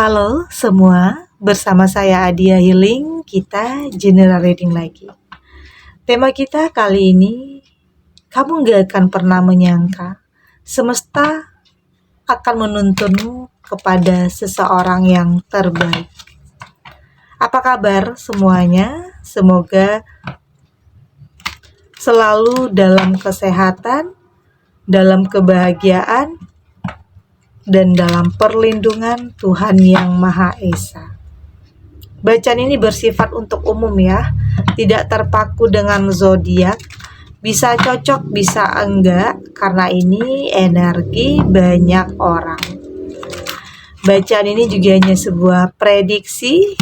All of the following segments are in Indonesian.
Halo semua, bersama saya Adia Healing, kita general reading lagi. Tema kita kali ini, kamu gak akan pernah menyangka semesta akan menuntunmu kepada seseorang yang terbaik. Apa kabar semuanya? Semoga selalu dalam kesehatan, dalam kebahagiaan, dan dalam perlindungan Tuhan Yang Maha Esa. Bacaan ini bersifat untuk umum ya, tidak terpaku dengan zodiak. Bisa cocok, bisa enggak, karena ini energi banyak orang. Bacaan ini juga hanya sebuah prediksi,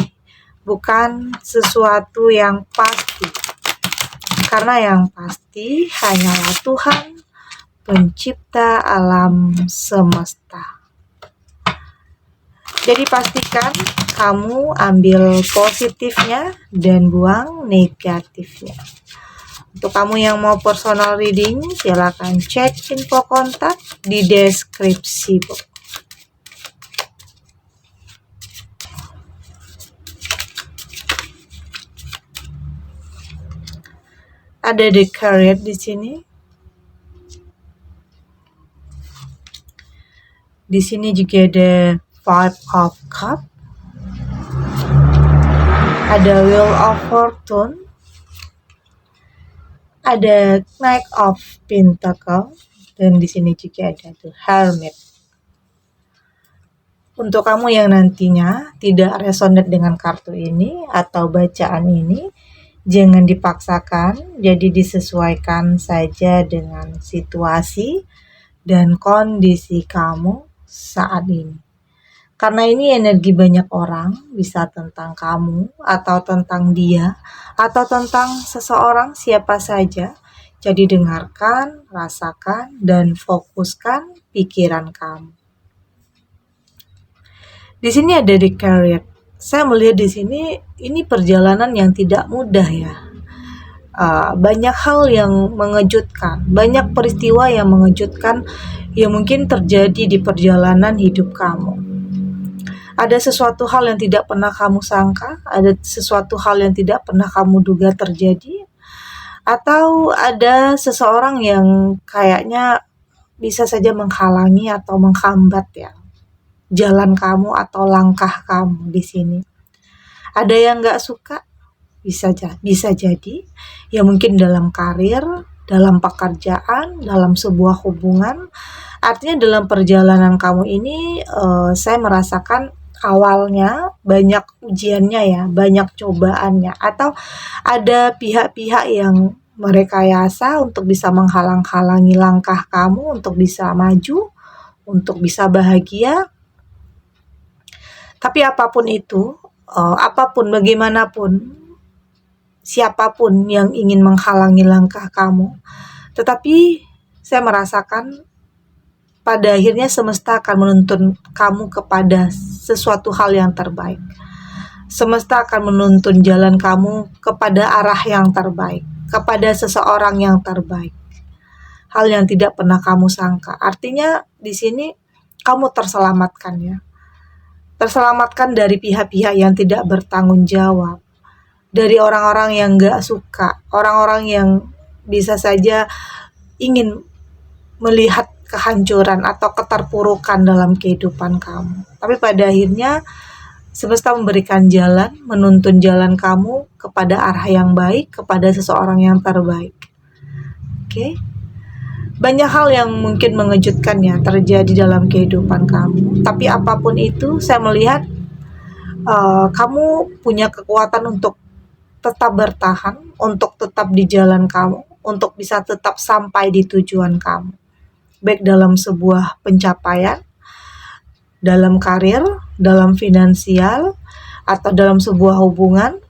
bukan sesuatu yang pasti. Karena yang pasti hanyalah Tuhan, pencipta alam semesta. Jadi pastikan kamu ambil positifnya dan buang negatifnya. Untuk kamu yang mau personal reading, silakan cek info kontak di deskripsi box. Ada the Chariot di sini. Di sini juga ada Five of Cups. Ada Wheel of Fortune, ada Knight of Pentacle, dan di sini juga ada The Hermit. Untuk kamu yang nantinya tidak resonate dengan kartu ini atau bacaan ini, jangan dipaksakan, jadi disesuaikan saja dengan situasi dan kondisi kamu saat ini. Karena ini energi banyak orang, bisa tentang kamu, atau tentang dia, atau tentang seseorang siapa saja. Jadi dengarkan, rasakan, dan fokuskan pikiran kamu. Di sini ada The Chariot. Saya melihat di sini, ini perjalanan yang tidak mudah ya. Banyak hal yang mengejutkan, banyak peristiwa yang mengejutkan yang mungkin terjadi di perjalanan hidup kamu. Ada sesuatu hal yang tidak pernah kamu sangka, ada sesuatu hal yang tidak pernah kamu duga terjadi, atau ada seseorang yang kayaknya bisa saja menghalangi atau menghambat ya jalan kamu atau langkah kamu di sini. Ada yang nggak suka, bisa jadi, ya mungkin dalam karir, dalam pekerjaan, dalam sebuah hubungan. Artinya dalam perjalanan kamu ini, saya merasakan awalnya banyak ujiannya ya, banyak cobaannya, atau ada pihak-pihak yang merekayasa untuk bisa menghalang-halangi langkah kamu untuk bisa maju, untuk bisa bahagia. Tapi apapun itu, apapun bagaimanapun, siapapun yang ingin menghalangi langkah kamu, tetapi saya merasakan pada akhirnya semesta akan menuntun kamu kepada sesuatu hal yang terbaik. Semesta akan menuntun jalan kamu kepada arah yang terbaik, kepada seseorang yang terbaik. Hal yang tidak pernah kamu sangka. Artinya di sini kamu terselamatkan ya. Terselamatkan dari pihak-pihak yang tidak bertanggung jawab. Dari orang-orang yang gak suka. Orang-orang yang bisa saja ingin melihat kehancuran atau keterpurukan dalam kehidupan kamu. Tapi pada akhirnya semesta memberikan jalan, menuntun jalan kamu kepada arah yang baik, kepada seseorang yang terbaik. Oke? Banyak hal yang mungkin mengejutkan ya terjadi dalam kehidupan kamu. Tapi apapun itu, saya melihat kamu punya kekuatan untuk tetap bertahan, untuk tetap di jalan kamu, untuk bisa tetap sampai di tujuan kamu. Baik dalam sebuah pencapaian, dalam karir, dalam finansial, atau dalam sebuah hubungan.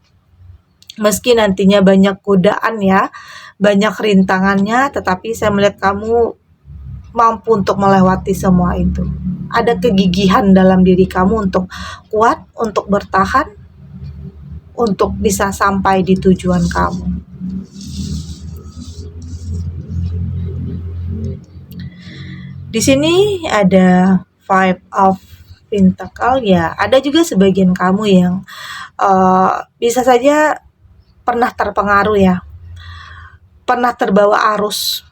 Meski nantinya banyak godaan ya, banyak rintangannya, tetapi saya melihat kamu mampu untuk melewati semua itu. Ada kegigihan dalam diri kamu untuk kuat, untuk bertahan, untuk bisa sampai di tujuan kamu. Di sini ada Five of Pentacle ya, ada juga sebagian kamu yang bisa saja pernah terpengaruh ya, pernah terbawa arus,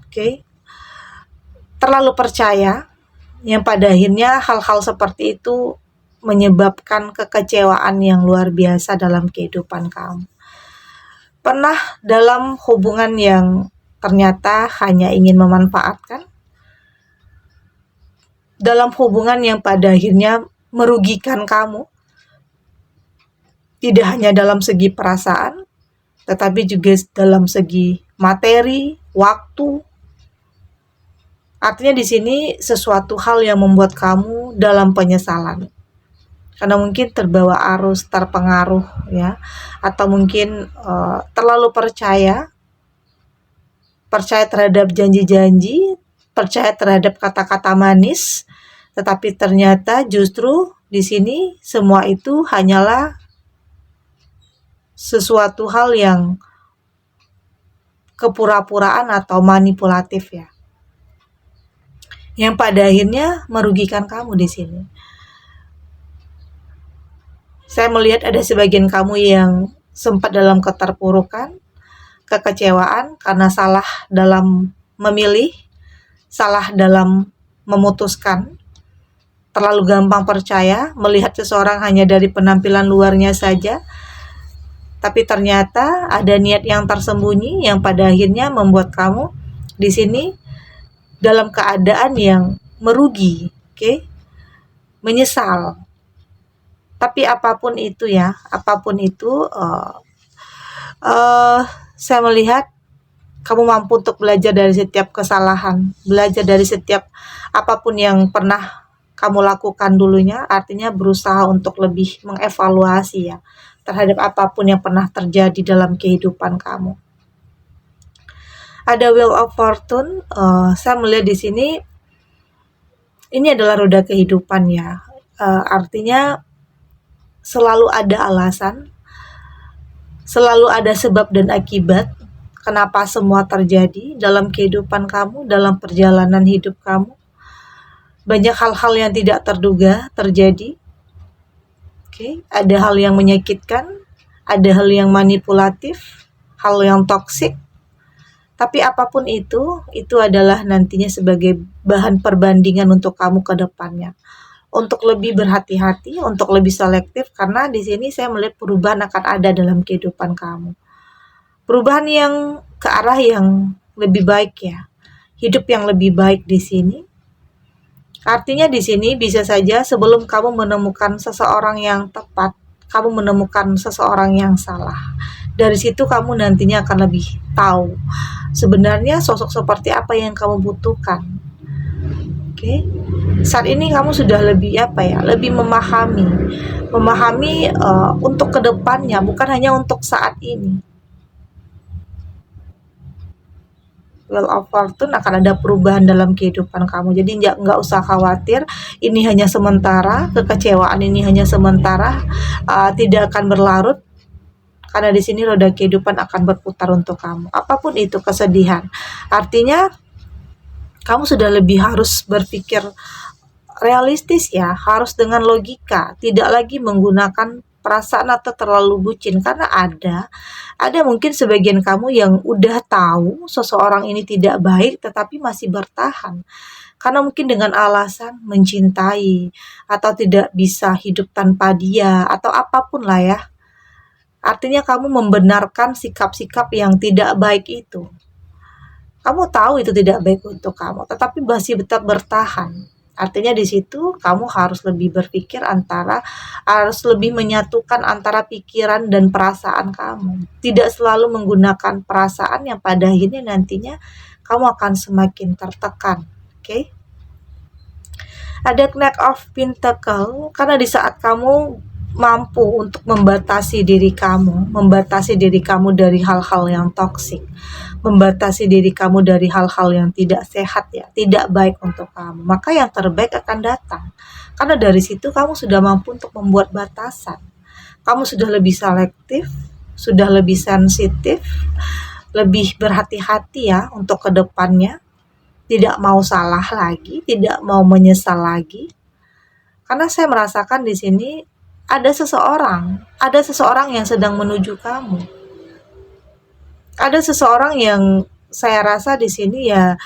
oke, terlalu percaya, yang pada akhirnya hal-hal seperti itu menyebabkan kekecewaan yang luar biasa dalam kehidupan kamu. Pernah dalam hubungan yang ternyata hanya ingin memanfaatkan, dalam hubungan yang pada akhirnya merugikan kamu, tidak hanya dalam segi perasaan, tetapi juga dalam segi materi, waktu. Artinya di sini sesuatu hal yang membuat kamu dalam penyesalan. Karena mungkin terbawa arus, terpengaruh ya, atau mungkin terlalu percaya terhadap janji-janji, percaya terhadap kata-kata manis, tetapi ternyata justru di sini semua itu hanyalah sesuatu hal yang kepura-puraan atau manipulatif ya, yang pada akhirnya merugikan kamu di sini. Saya melihat ada sebagian kamu yang sempat dalam keterpurukan, kekecewaan karena salah dalam memilih, salah dalam memutuskan, terlalu gampang percaya, melihat seseorang hanya dari penampilan luarnya saja, tapi ternyata ada niat yang tersembunyi yang pada akhirnya membuat kamu di sini dalam keadaan yang merugi, oke? Menyesal. Tapi apapun itu ya, apapun itu, saya melihat kamu mampu untuk belajar dari setiap kesalahan, belajar dari setiap apapun yang pernah kamu lakukan dulunya, artinya berusaha untuk lebih mengevaluasi ya terhadap apapun yang pernah terjadi dalam kehidupan kamu. Ada Wheel of Fortune, saya melihat di sini ini adalah roda kehidupan ya, artinya selalu ada alasan, selalu ada sebab dan akibat kenapa semua terjadi dalam kehidupan kamu, dalam perjalanan hidup kamu. Banyak hal-hal yang tidak terduga terjadi. Oke, ada hal yang menyakitkan, ada hal yang manipulatif, hal yang toksik. Tapi apapun itu adalah nantinya sebagai bahan perbandingan untuk kamu ke depannya. Untuk lebih berhati-hati, untuk lebih selektif, karena di sini saya melihat perubahan akan ada dalam kehidupan kamu. Perubahan yang ke arah yang lebih baik ya, hidup yang lebih baik di sini. Artinya di sini bisa saja sebelum kamu menemukan seseorang yang tepat, kamu menemukan seseorang yang salah. Dari situ kamu nantinya akan lebih tahu sebenarnya sosok seperti apa yang kamu butuhkan. Oke. Saat ini kamu sudah lebih lebih memahami untuk kedepannya, bukan hanya untuk saat ini. Wheel of Fortune akan ada perubahan dalam kehidupan kamu, jadi nggak usah khawatir, ini hanya sementara, kekecewaan ini hanya sementara, tidak akan berlarut, karena di sini roda kehidupan akan berputar untuk kamu. Apapun itu kesedihan, artinya kamu sudah lebih harus berpikir realistis ya, harus dengan logika, tidak lagi menggunakan perasaan atau terlalu bucin, karena ada mungkin sebagian kamu yang udah tahu seseorang ini tidak baik tetapi masih bertahan, karena mungkin dengan alasan mencintai atau tidak bisa hidup tanpa dia atau apapun lah ya. Artinya kamu membenarkan sikap-sikap yang tidak baik itu. Kamu tahu itu tidak baik untuk kamu, tetapi masih tetap bertahan. Artinya di situ kamu harus lebih berpikir harus lebih menyatukan antara pikiran dan perasaan kamu. Tidak selalu menggunakan perasaan yang pada akhirnya nantinya kamu akan semakin tertekan. Oke? Ada Knight of Pentacle, karena di saat kamu mampu untuk membatasi diri kamu dari hal-hal yang toksik, membatasi diri kamu dari hal-hal yang tidak sehat ya, tidak baik untuk kamu, maka yang terbaik akan datang. Karena dari situ kamu sudah mampu untuk membuat batasan, kamu sudah lebih selektif, sudah lebih sensitif, lebih berhati-hati ya untuk kedepannya, tidak mau salah lagi, tidak mau menyesal lagi. Karena saya merasakan di sini ada seseorang yang sedang menuju kamu. Ada seseorang yang saya rasa di sini ya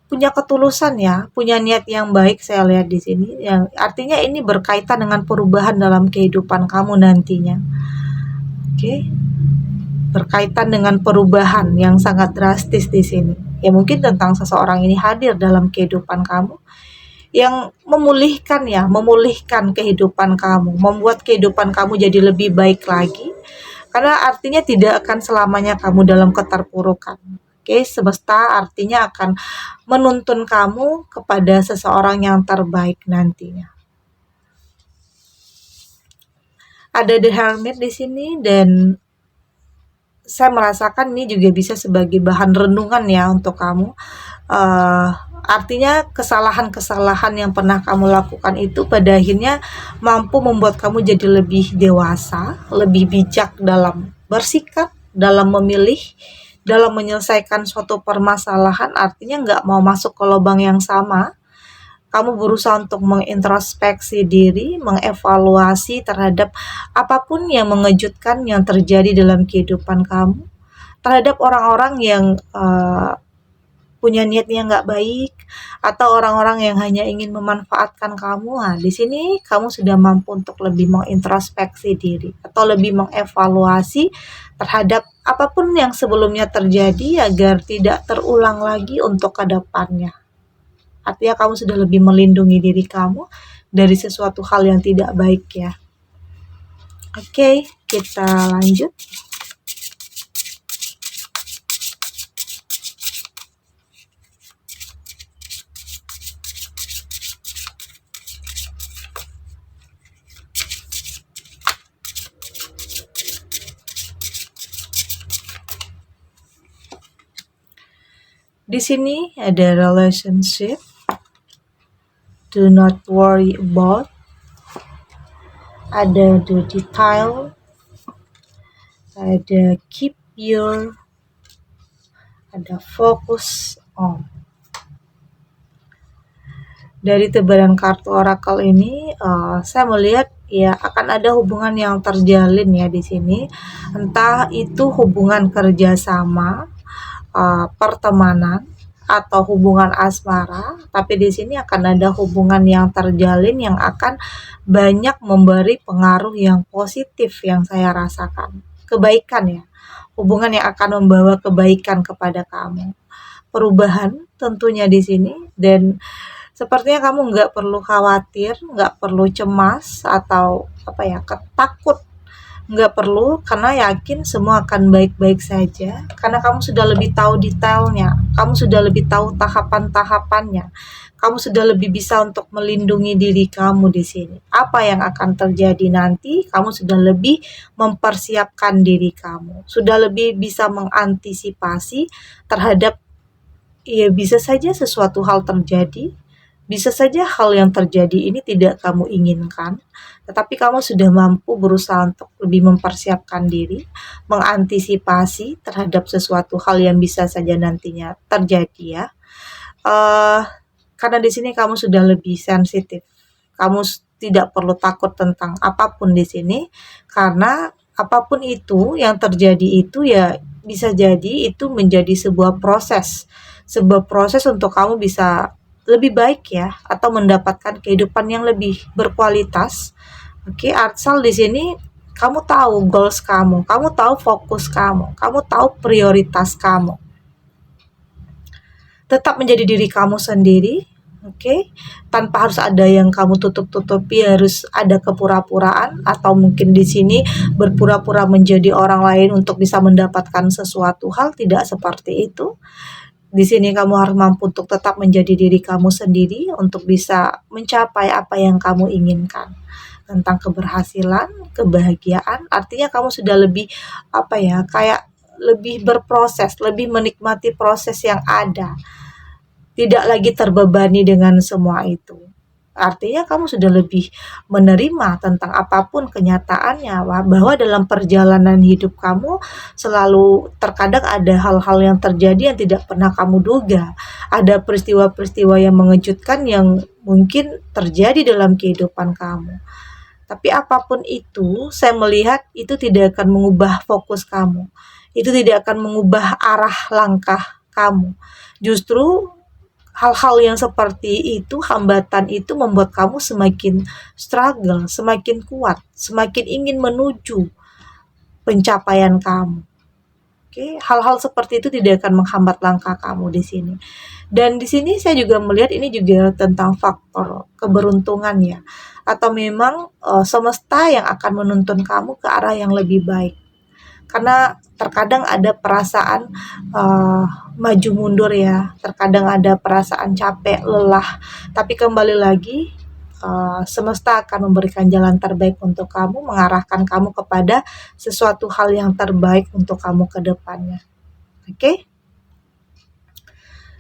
punya ketulusan ya, punya niat yang baik saya lihat di sini. Yang artinya ini berkaitan dengan perubahan dalam kehidupan kamu nantinya. Oke. Berkaitan dengan perubahan yang sangat drastis di sini. Ya mungkin tentang seseorang ini hadir dalam kehidupan kamu yang memulihkan kehidupan kamu, membuat kehidupan kamu jadi lebih baik lagi. Karena artinya tidak akan selamanya kamu dalam keterpurukan. Oke, semesta artinya akan menuntun kamu kepada seseorang yang terbaik nantinya. Ada The Hermit di sini dan saya merasakan ini juga bisa sebagai bahan renungan ya untuk kamu. Artinya kesalahan-kesalahan yang pernah kamu lakukan itu pada akhirnya mampu membuat kamu jadi lebih dewasa, lebih bijak dalam bersikap, dalam memilih, dalam menyelesaikan suatu permasalahan. Artinya nggak mau masuk ke lubang yang sama. Kamu berusaha untuk mengintrospeksi diri, mengevaluasi terhadap apapun yang mengejutkan yang terjadi dalam kehidupan kamu, terhadap orang-orang yang punya niatnya nggak baik, atau orang-orang yang hanya ingin memanfaatkan kamu. Nah, di sini kamu sudah mampu untuk lebih mengintrospeksi diri atau lebih mengevaluasi terhadap apapun yang sebelumnya terjadi agar tidak terulang lagi untuk ke depannya. Artinya kamu sudah lebih melindungi diri kamu dari sesuatu hal yang tidak baik ya. Oke, kita lanjut. Di sini ada relationship. Do not worry about. Ada the detail. Ada keep your. Ada focus on. Dari tebaran kartu oracle ini, saya melihat ya akan ada hubungan yang terjalin ya di sini. Entah itu hubungan kerjasama, pertemanan, atau hubungan asmara, tapi di sini akan ada hubungan yang terjalin yang akan banyak memberi pengaruh yang positif yang saya rasakan. Kebaikan ya, hubungan yang akan membawa kebaikan kepada kamu. Perubahan tentunya di sini, dan sepertinya kamu nggak perlu khawatir, nggak perlu cemas atau takut. Nggak perlu, karena yakin semua akan baik-baik saja. Karena kamu sudah lebih tahu detailnya, kamu sudah lebih tahu tahapan-tahapannya, kamu sudah lebih bisa untuk melindungi diri kamu di sini. Apa yang akan terjadi nanti, kamu sudah lebih mempersiapkan diri kamu, sudah lebih bisa mengantisipasi terhadap ya bisa saja sesuatu hal terjadi. Bisa saja hal yang terjadi ini tidak kamu inginkan, tetapi kamu sudah mampu berusaha untuk lebih mempersiapkan diri, mengantisipasi terhadap sesuatu hal yang bisa saja nantinya terjadi ya. Karena di sini kamu sudah lebih sensitif. Kamu tidak perlu takut tentang apapun di sini, karena apapun itu yang terjadi itu ya bisa jadi itu menjadi sebuah proses untuk kamu bisa lebih baik ya, atau mendapatkan kehidupan yang lebih berkualitas. Oke, asal di sini kamu tahu goals kamu tahu fokus kamu tahu prioritas kamu. Tetap menjadi diri kamu sendiri, oke? Tanpa harus ada yang kamu tutup-tutupi, harus ada kepura-puraan atau mungkin di sini berpura-pura menjadi orang lain untuk bisa mendapatkan sesuatu hal, tidak seperti itu. Di sini kamu harus mampu untuk tetap menjadi diri kamu sendiri untuk bisa mencapai apa yang kamu inginkan. Tentang keberhasilan, kebahagiaan, artinya kamu sudah lebih lebih berproses, lebih menikmati proses yang ada. Tidak lagi terbebani dengan semua itu. artinya kamu sudah lebih menerima tentang apapun kenyataannya, bahwa dalam perjalanan hidup kamu selalu terkadang ada hal-hal yang terjadi yang tidak pernah kamu duga. Ada peristiwa-peristiwa yang mengejutkan yang mungkin terjadi dalam kehidupan kamu. Tapi apapun itu, saya melihat itu tidak akan mengubah fokus kamu. Itu tidak akan mengubah arah langkah kamu. Justru hal-hal yang seperti itu, hambatan itu membuat kamu semakin struggle, semakin kuat, semakin ingin menuju pencapaian kamu. Oke, hal-hal seperti itu tidak akan menghambat langkah kamu di sini. Dan di sini saya juga melihat ini juga tentang faktor keberuntungan ya, atau memang semesta yang akan menuntun kamu ke arah yang lebih baik. Karena terkadang ada perasaan maju mundur ya, terkadang ada perasaan capek, lelah, tapi kembali lagi semesta akan memberikan jalan terbaik untuk kamu, mengarahkan kamu kepada sesuatu hal yang terbaik untuk kamu ke depannya. Oke?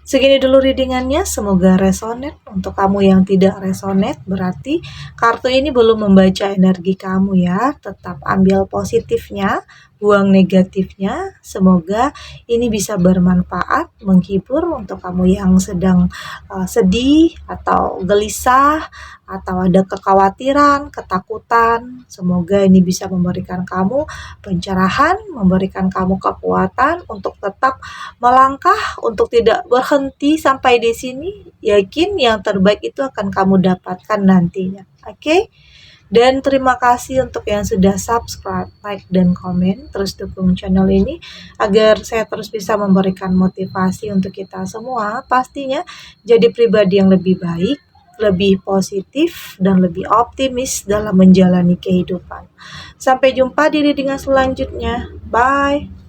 Segini dulu readingannya, semoga resonate. Untuk kamu yang tidak resonate, berarti kartu ini belum membaca energi kamu ya. Tetap ambil positifnya, buang negatifnya. Semoga ini bisa bermanfaat, menghibur untuk kamu yang sedang sedih atau gelisah, atau ada kekhawatiran, ketakutan. Semoga ini bisa memberikan kamu pencerahan, memberikan kamu kekuatan untuk tetap melangkah, untuk tidak berhenti sampai di sini. Yakin yang terbaik itu akan kamu dapatkan nantinya. Oke? Dan terima kasih untuk yang sudah subscribe, like, dan komen. Terus dukung channel ini agar saya terus bisa memberikan motivasi untuk kita semua. Pastinya jadi pribadi yang lebih baik, lebih positif, dan lebih optimis dalam menjalani kehidupan. Sampai jumpa di readingan selanjutnya. Bye!